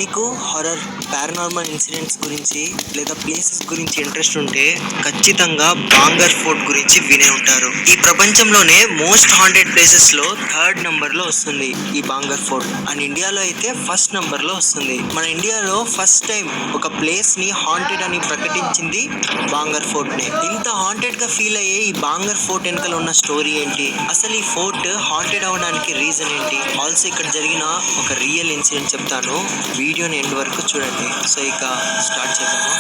మీకు horror, paranormal incidents గురించి లేదా ప్లేసెస్ గురించి ఇంట్రెస్ట్ ఉంటే ఖచ్చితంగా బాంగర్ ఫోర్ట్ గురించి వినే ఉంటారు. ఈ ప్రపంచంలోనే మోస్ట్ హాంటెడ్ ప్లేసెస్ లో థర్డ్ నంబర్ లో వస్తుంది ఈ బాంగర్ ఫోర్ట్. అండ్ ఇండియాలో అయితే ఫస్ట్ నంబర్ లో వస్తుంది. మన ఇండియాలో ఫస్ట్ టైం ఒక ప్లేస్ ని హాంటెడ్ అని ప్రకటించింది బాంగర్ ఫోర్ట్ నే. ఇంత హాంటెడ్ గా ఫీల్ అయ్యే ఈ బాంగర్ ఫోర్ట్ వెనకాల ఉన్న స్టోరీ ఏంటి, అసలు ఈ ఫోర్ట్ హాంటెడ్ అవడానికి రీజన్ ఏంటి, ఆల్సో ఇక్కడ జరిగిన ఒక రియల్ ఇన్సిడెంట్ చెప్తాను. వీడియోని ఎండ్ వరకు చూడండి. సో ఇక స్టార్ట్ చేద్దాము.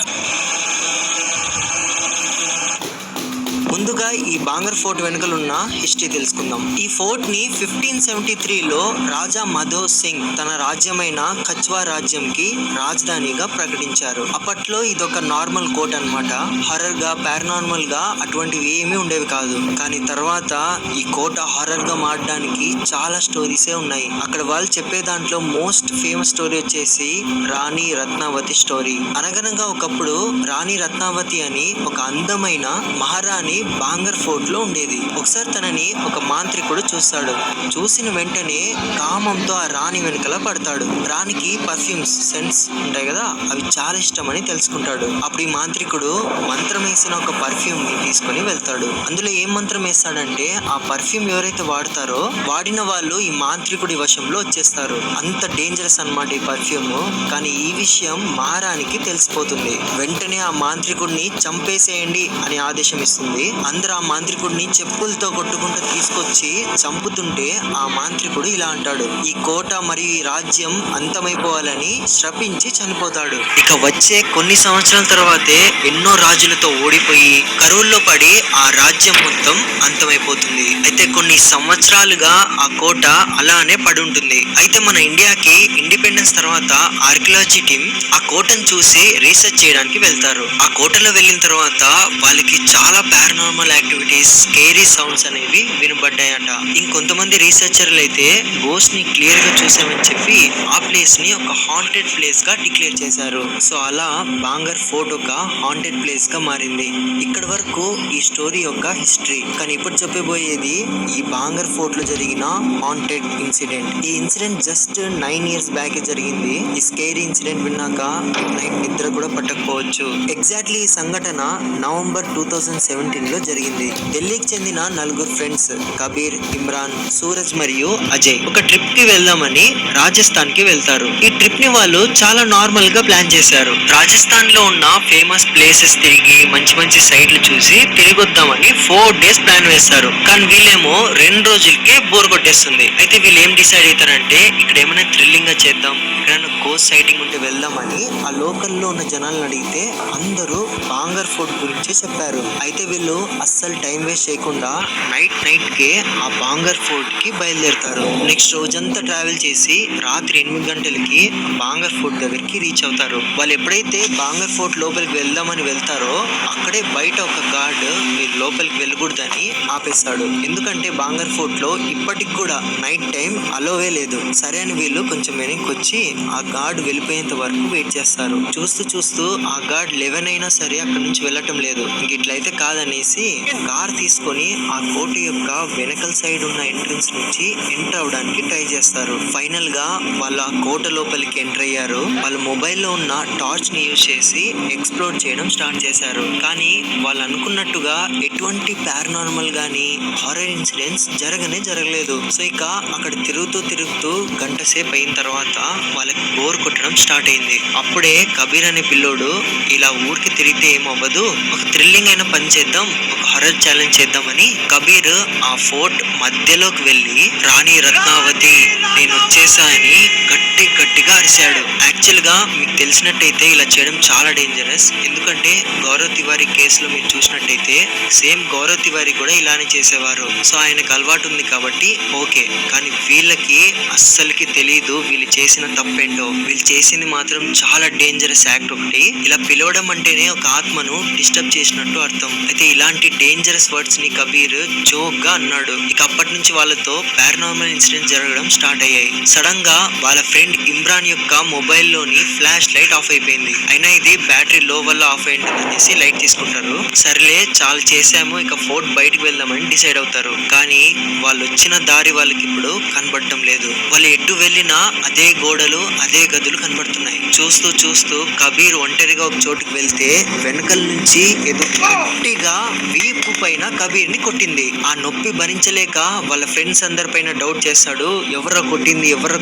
ముందుగా ఈ బాంగర్ ఫోర్ట్ వెనుకలు ఉన్న హిస్టరీ తెలుసుకుందాం. ఈ ఫోర్ట్ ని 1573లో రాజా మాధవ్ సింగ్ తన రాజ్యమైన కచ్వా రాజ్యంకి రాజధానిగా ప్రకటించారు. అప్పట్లో ఇదొక నార్మల్ కోట అన్నమాట. హారర్ గా, పారానార్మల్ గా అటువంటివి ఏమీ ఉండేవి కాదు. కానీ తర్వాత ఈ కోట హారర్ గా మారడానికి చాలా స్టోరీసే ఉన్నాయి. అక్కడ వాళ్ళు చెప్పే దాంట్లో మోస్ట్ ఫేమస్ స్టోరీ వచ్చేసి రాణి రత్నావతి స్టోరీ. అనగనగా ఒకప్పుడు రాణి రత్నావతి అని ఒక అందమైన మహారాణి బాంగర్ ఫోర్ట్ లో ఉండేది. ఒకసారి తనని ఒక మాంత్రికుడు చూస్తాడు. చూసిన వెంటనే కామంతో ఆ రాణి వెనకల పడతాడు. రాణికి పర్ఫ్యూమ్స్, సెంట్స్ ఉంటాయి కదా, అవి చాలా ఇష్టమని తెలుసుకుంటాడు. అప్పుడు ఈ మాంత్రికుడు మంత్రం వేసిన ఒక పర్ఫ్యూమ్ ని తీసుకొని వెళ్తాడు. అందులో ఏం మంత్రం వేస్తాడంటే ఆ పర్ఫ్యూమ్ ఎవరైతే వాడతారో వాడిన వాళ్ళు ఈ మాంత్రికుడి వశంలో వచ్చేస్తారు. అంత డేంజరస్ అన్నమాట ఈ పర్ఫ్యూమ్. కానీ ఈ విషయం మహారాణికి తెలిసిపోతుంది. వెంటనే ఆ మాంత్రికుడిని చంపేసేయండి అని ఆదేశం ఇస్తుంది. అందరూ ఆ మాంత్రికుడిని చెప్పులతో కొట్టుకుంటూ తీసుకొచ్చి చంపుతుంటే ఆ మాంత్రికుడు ఇలా అంటాడు: ఈ కోట మరియు ఈ రాజ్యం అంతమైపోవాలని శపించి చనిపోతాడు. ఇక వచ్చే కొన్ని సంవత్సరాల తర్వాతే ఎన్నో రాజులతో ఓడిపోయి కరువుల్లో పడి ఆ రాజ్యం మొత్తం అంతమైపోతుంది. అయితే కొన్ని సంవత్సరాలుగా ఆ కోట అలానే పడి ఉంటుంది. అయితే మన ఇండియాకి ఇండిపెండెన్స్ తర్వాత ఆర్కియాలజీ టీం ఆ కోటను చూసి రీసెర్చ్ చేయడానికి వెళ్తారు. ఆ కోటలో వెళ్ళిన తర్వాత వాళ్ళకి చాలా పారానార్మల్ యాక్టివిటీస్, స్కేరీ సౌండ్స్ అనేవి వినబడ్డాయట. ఇంకొంతమంది రీసెర్చర్లు అయితే గోస్ట్ ని క్లియర్ గా చూసామని చెప్పి ఆ ప్లేస్ ని ఒక హాంటెడ్ ప్లేస్ గా డిక్లేర్ చేశారు. సో అలా బాంగర్ ఫోర్ట్ ఒక హాంటెడ్ ప్లేస్ గా మారింది. ఇక్కడ వరకు ఈ స్టోరీ యొక్క హిస్టరీ. కానీ ఇప్పుడు చెప్పబోయేది ఈ బాంగర్ ఫోర్ట్ లో జరిగిన హాంటెడ్ ఇన్సిడెంట్. ఈ ఇన్సిడెంట్ జస్ట్ 9 years బ్యాక్ జరిగింది. ఈ స్కేరీ ఇన్సిడెంట్ విన్నాక నైట్ నిద్ర కూడా పట్టకపోవచ్చు. ఎగ్జాక్ట్లీ ఈ సంఘటన నవంబర్ 2017 లో జరిగింది. ఢిల్లీకి చెందిన 4 ఫ్రెండ్స్ కబీర్, ఇమ్రాన్, సూరజ్ మరియు అజయ్ ఒక ట్రిప్ కి వెళ్దామని రాజస్థాన్ కి వెళ్తారు. ఈ ట్రిప్ ని వాళ్ళు చాలా నార్మల్ గా ప్లాన్ చేశారు. రాజస్థాన్ లో ఉన్న ఫేమస్ ప్లేసెస్ తిరిగి మంచి మంచి సైట్లు చూసి తిరిగి వద్దామని 4 days ప్లాన్ వేస్తారు. కానీ వీళ్ళేమో 2 రోజులకే బోర్ కొట్టేస్తుంది. అయితే వీళ్ళు ఏం డిసైడ్ అవుతారంటే ఇక్కడ ఏమైనా థ్రిల్లింగ్ గా చేద్దాం, ఎక్కడైనా గోస్ట్ సైటింగ్ ఉంటే వెళ్దామని ఆ లోకల్లో ఉన్న జనాలను అడిగితే అందరూ బాంగర్ ఫోర్ట్ గురించి చెప్పారు. అయితే వీళ్ళు అస్సలు టైం వేస్ట్ చేయకుండా నైట్ కే ఆ బాంగర్ ఫోర్ట్ కి బయలుదేరుతారు. నెక్స్ట్ రోజంతా ట్రావెల్ చేసి రాత్రి 8 గంటలకి బాంగర్ ఫోర్ట్ దగ్గరికి రీచ్ అవుతారు. వాళ్ళు ఎప్పుడైతే బాంగర్ ఫోర్ట్ లోపలికి వెళ్దామని వెళ్తారో అక్కడే బయట ఒక గార్డ్ మీరు లోపలికి వెళ్ళకూడదని ఆపేస్తాడు. ఎందుకంటే బాంగర్ ఫోర్ట్ లో ఇప్పటికి కూడా నైట్ టైం అలోవే లేదు. సరే అని వీళ్ళు కొంచెం వెనక్కి వచ్చి ఆ గార్డ్ వెళ్ళిపోయేంత వరకు వెయిట్ చేస్తారు. చూస్తూ ఆ గార్డ్ 11 అయినా సరే అక్కడ నుంచి వెళ్ళటం లేదు. ఇంక ఇట్లయితే కాదనేసి కార్ తీసుకొని ఆ కోట యొక్క వెనకల్ సైడ్ ఉన్న ఎంట్రన్స్ నుంచి ఎంటర్ అవడానికి ట్రై చేస్తారు. ఫైనల్ గా వాళ్ళు ఆ కోట లోపలికి ఎంటర్ అయ్యారు. వాళ్ళ మొబైల్లో ఉన్న టార్చ్ ని యూజ్ చేసి ఎక్స్ప్లోర్ చేయడం స్టార్ట్ చేశారు. కానీ వాళ్ళు అనుకున్నట్టుగా ఎటువంటి పారానార్మల్ గానీ హారర్ ఇన్సిడెంట్స్ జరగలేదు. సో ఇక అక్కడ తిరుగుతూ గంట సేపు అయిన తర్వాత వాళ్ళకి బోర్ కొట్టడం స్టార్ట్ అయింది. అప్పుడే కబీర్ అనే పిల్లోడు ఇలా ఊరికి తిరిగితే ఏమవ్వదు, ఒక థ్రిల్లింగ్ అయిన పని చేద్దాం, ఒక హారర్ ఛాలెంజ్ చేద్దామని కబీర్ ఆ ఫోర్ట్ మధ్యలోకి వెళ్ళి రాణి రత్నావతి నేను వచ్చేసా అని గట్టిగా అరిశాడు. యాక్చువల్ గా మీకు తెలిసినట్టయితే ఇలా చేయడం చాలా డేంజరస్. ఎందుకంటే గౌరవ్ తివారీ కేసులో మీరు చూసినట్టయితే సేమ్ గౌరవ్ తివారీ కూడా ఇలానే చేసేవారు. సో ఆయనకు అలవాటు ఉంది కాబట్టి ఓకే. కానీ వీళ్ళకి అస్సలకి తెలీదు వీళ్ళు చేసిన తప్పేంటో. వీళ్ళు చేసింది మాత్రం చాలా డేంజరస్ యాక్ట్. ఒకటి ఇలా పిలవడం అంటేనే ఒక ఆత్మను డిస్టర్బ్ చేసినట్టు అర్థం. అయితే ఇలా ఇలాంటి డేంజరస్ వర్డ్స్ ని కబీర్ జోక్ గా అన్నాడు. ఇక అప్పటి నుంచి వాళ్ళతో పారానార్మల్ ఇన్సిడెంట్స్ జరగడం స్టార్ట్ అయ్యాయి. సడన్ గా వాళ్ళ ఫ్రెండ్ ఇమ్రాన్ యొక్క మొబైల్ లోని ఫ్లాష్ లైట్ ఆఫ్ అయిపోయింది. అయినా ఇది బ్యాటరీ లో వల్ల ఆఫ్ అయింది అనేసి లైట్ తీసుకుంటారు. సర్లే చాలా చేసాము, ఇక ఫోర్ట్ బయటకు వెళ్దామని డిసైడ్ అవుతారు. కానీ వాళ్ళు వచ్చిన దారి వాళ్ళకి ఇప్పుడు కనబడటం లేదు. వాళ్ళు ఎటు వెళ్ళినా అదే గోడలు, అదే గదులు కనబడుతున్నాయి. చూస్తూ చూస్తూ కబీర్ ఒంటరిగా ఒక చోటుకి వెళ్తే వెనకల నుంచి ఏదో గట్టిగా వీపు పైన కబీర్ ని కొట్టింది. ఆ నొప్పి భరించలేక వాళ్ళ ఫ్రెండ్స్ అందరిపైన డౌట్ చేస్తాడు. ఎవరా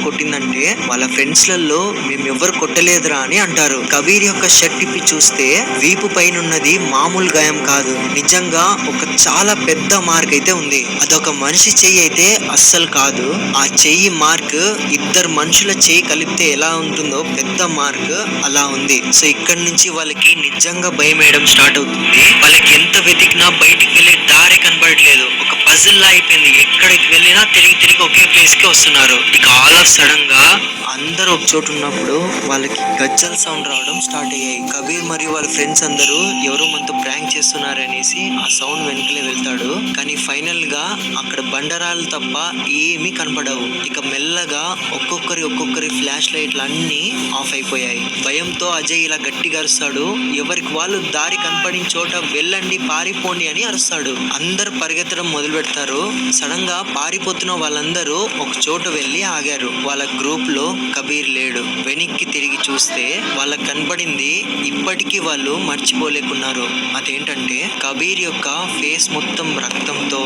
కొట్టిందంటే వాళ్ళ ఫ్రెండ్స్ లలో మేము ఎవరు కొట్టలేదురా అని అంటారు. కబీర్ యొక్క షర్ట్ ఇప్పి చూస్తే వీపు పైన ఉన్నది మామూలు గాయం కాదు, నిజంగా ఒక చాలా పెద్ద మార్క్ అయితే ఉంది. అదొక మనిషి చెయ్యి అయితే అస్సలు కాదు. ఆ చెయ్యి మార్క్ ఇద్దరు మనుషుల చెయ్యి కలిపితే ఎలా ఉంటుందో పెద్ద మార్క్ అలా ఉంది. సో ఇక్కడ నుంచి వాళ్ళకి నిజంగా భయం వేయడం స్టార్ట్ అవుతుంది. వాళ్ళకి ఎంత వెతికినా బయటికి వెళ్ళే దారి కనబడట్లేదు. ఒక పజిల్ లా అయిపోయింది. ఎక్కడికి వెళ్ళినా తిరిగి ఒకే ప్లేస్ కి వస్తున్నారు. ఇక ఆల్ ఆఫ్ సడన్ గా అందరూ ఒక చోటు ఉన్నప్పుడు వాళ్ళకి గజ్జల సౌండ్ రావడం స్టార్ట్ అయ్యాయి. కబీర్ మరియు వాళ్ళ ఫ్రెండ్స్ అందరూ ఎవరో మనతో ప్రాంక్ చేస్తున్నారు అనేసి ఆ సౌండ్ వెనకలే వెళ్తాడు. కానీ ఫైనల్ గా అక్కడ బండరాలు తప్ప ఏమీ కనపడవు. ఇక మెల్లగా ఒక్కొక్కరి ఫ్లాష్ లైట్లు అన్ని ఆఫ్ అయిపోయాయి. భయంతో అజయ్ ఇలా గట్టిగా అరుస్తాడు. ఎవరికి వాళ్ళు దారి కనపడిన చోట వెళ్ళండి, పారిపోండి అని అరుస్తాడు. అందరు పరిగెత్తడం మొదలు పెడతారు. సడన్ గా పారిపోతున్న వాళ్ళందరూ ఒక చోట వెళ్ళి ఆగారు. వాళ్ళ గ్రూప్ లో కబీర్ లేడు. వెనక్కి తిరిగి చూస్తే వాళ్ళకి కనబడింది ఇప్పటికీ వాళ్ళు మర్చిపోలేకున్నారు. అదేంటంటే కబీర్ యొక్క ఫేస్ మొత్తం రక్తంతో,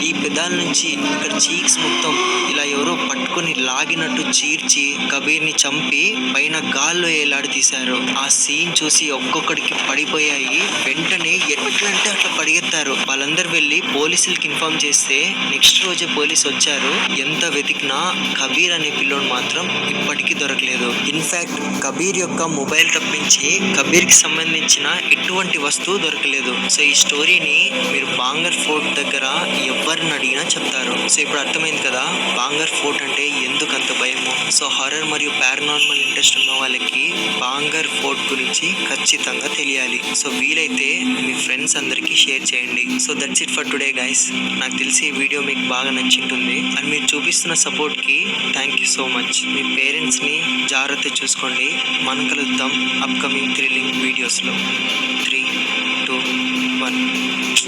ఈ పెదాల నుంచి ఇక్కడ చీక్స్ మొత్తం ఇలా ఎవరో పట్టుకుని లాగినట్టు చీర్చి కబీర్ ని చంపి పైన గాల్లో ఏలాడి తీశారు. ఆ సీన్ చూసి ఒక్కొక్కడికి పడిపోయాయి. వెంటనే ఎట్లంటే అట్లా పరిగెత్తారు. వాళ్ళందరూ వెళ్ళి పోలీసులకి ఇన్ఫార్మ్ చేస్తే నెక్స్ట్ రోజే పోలీసు వచ్చారు. ఎంత వెతికినా కబీర్ అనే పిల్లోడు మాత్రం ఇప్పటికీ దొరకలేదు. ఇన్ఫాక్ట్ కబీర్ యొక్క మొబైల్ తప్పించి కబీర్ కి సంబంధించిన ఎటువంటి వస్తువు దొరకలేదు. సో ఈ స్టోరీని మీరు బాంగర్ ఫోర్ట్ దగ్గర ఎవరిని అడిగినా చెప్తారు. సో ఇప్పుడు అర్థమైంది కదా బాంగర్ ఫోర్ట్ అంటే ఎందుకు అంత భయమో. సో హారర్ మరియు పారానార్మల్ ఇంట్రెస్ట్ ఉన్న వాళ్ళకి బాంగర్ ఫోర్ట్ గురించి ఖచ్చితంగా తెలియాలి. సో వీలైతే మీ ఫ్రెండ్స్ అందరికీ షేర్ చేయండి. So that's it for today guys. నాకు తెలిసి ఈ వీడియో మీకు బాగా నచ్చింటుంది. అండ్ మీరు చూపిస్తున్న సపోర్ట్ కి thank you so much. Me parents ని జాగ్రత్త చూసుకోండి. మనం కలుద్దాం అప్కమింగ్ థ్రిల్లింగ్ వీడియోస్ లో. 3, 2, 1